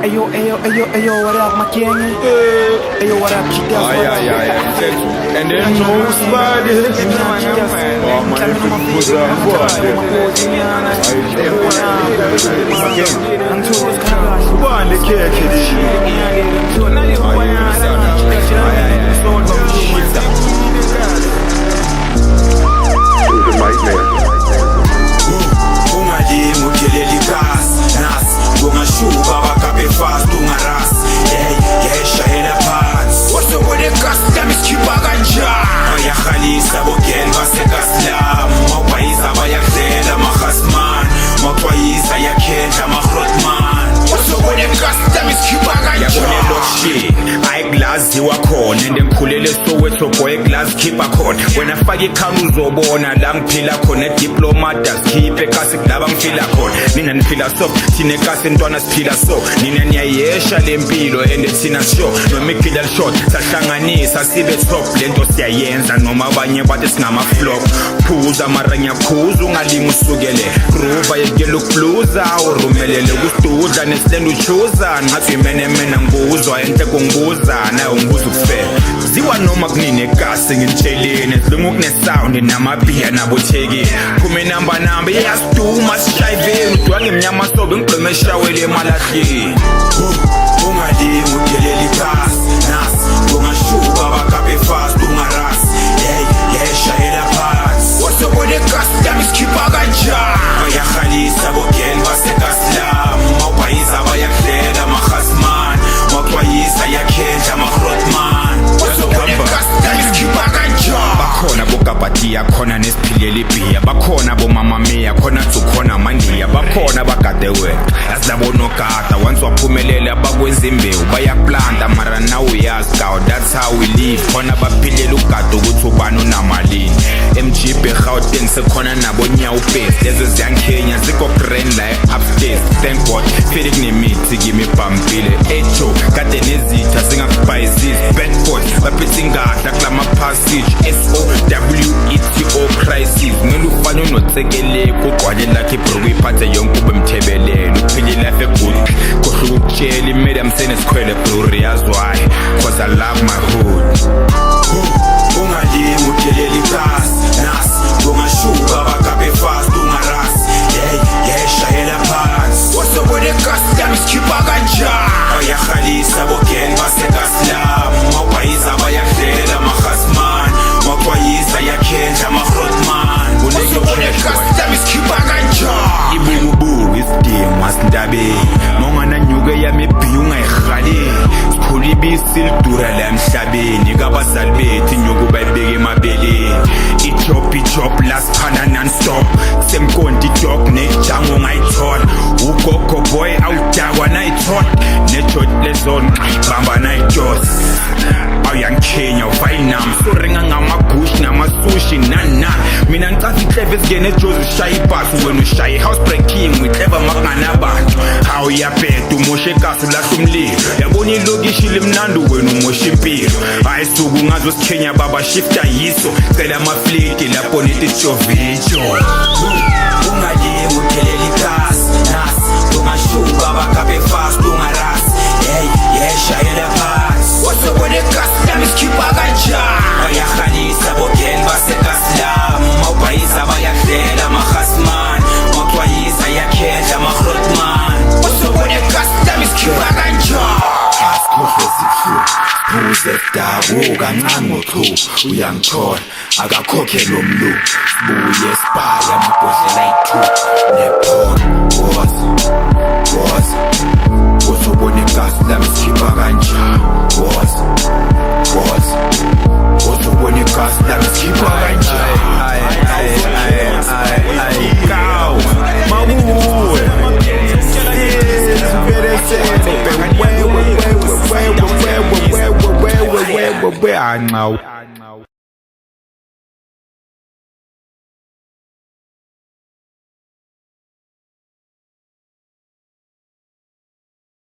Ayo, what up, my gang? Ayo, what up, Chitas? And then no somebody. Oh, man, if you put that one, the cake Glass you are corn and then kulele Soweto boy glass keep a code when I fagi kanu uzobona la ngiphila khona diploma does keep a kasi laba ngifila khona nina niphila so thine kasi ntwana siphila so nina niyayesha lempilo and thina show no middle shot sahlanganisa sibe top lento siyayenza noma abanye bathi singama flop phuza maranya phuza ungalinga usukele groove yekelo bluza urumelele ukududla nesilendo uchuza ngathi imene nguzwa ente kunguza nayo ngibuza ukufela ziwa noma kunine kasi ngitshelene silungu kune sound namabhiya nabothekile kume number yasiduma sishayiveni udwa ngemnyama sobe ngigqime eshawele emalahleni ungalingi udeleli phansi nasi ungashuka bakabe fast ungarasi yeshayela phansi wasobone kasi lami sikhipha kanjani bayakhalisa bogeni basekasilam mawubayiza bayakudlela mahasman mawubayisa yakhendla mahrotman wasobone kasi lami sikhipha kanjani bakhona bogabadiya khona nesiphileli ibhiya bakhona bomama miya khona tukhona mandiya bakhona bagade wena yasilabo nogada once waphumelela abakwenza imbewu bayaplanta mara now uyazi gaw that's how we live khona baphilela ugada ukuthi ubani unamalini MGB Gauteng sekhona nabo nyawupesi lezo ziyankenya zikho grand la upstairs thank God feel kunemithi kimi bhampile echo kade nezitha zingakubhayizisi Bedford baphethe ingahla kulama passage SOWETO crisis ngene ufanye unotsekele kugqwale lakhe ibruku iphathe yonke ubemthebelele uphile life good kohluka ukutshela imeli amsene sikhwele glory yazwhy cause I love my hood ungalingi udeleli phansi nasi ungashuka bakabe fast ungarasi yeshayela phansi wasobone kasi lami sikhipha kanjani bayakhalisa bogeni basekasilam mawubayiza bayakudlela mahasman mawubayiza yakhendla mahrotman wasobone kasi lami sikhipha kanjani ibububuku isidingo asindabeni mongananyuke yami ibhiya ungayirhaleli sikhula ibisi lidura la emhlabeni kabazali bethu inyuku bayibeka emabeleni ijob lasiphana non-stop semkonti idog nejango ngayithola ugogo boy awudakwa nayithola nejot lezona bamba nayijosi awuyangikhenya uvayinami soringa ngamagushi namasushi nana mina ngicathi ihleve esigene ejozi ushaya ibhasi wena ushaye house breaking wihleva makunganabantu hawu yabheda umoshe ekasi ulahla umlilo yabona ilokishi limnandi wena umoshe impilo hayi suku ungazosikhenya baba shifta yiso cela amafliti lapho nithi jovicho ungalingi udeleli kasi nasi ungashuka bakabe fast ungarasi yeshayela phansi wasobone kasi lami sikhipha kanjani bayakhalisa bogeni basekasilam mawubayiza bayakudlela mahasman mawubayiza yakhendla mahrotman wasobone kasi lami sikhipha kanjani asikhohle sifu Phuze dabu kancane ngochu uyangithola akakhokhe lo mlu sibuye sibhaya amabhodlela ayi2 nephono wozobona igasi lami sikhipha kanjani wozobona igasi lami sikhipha kanjani Gaw mabuwe anqawu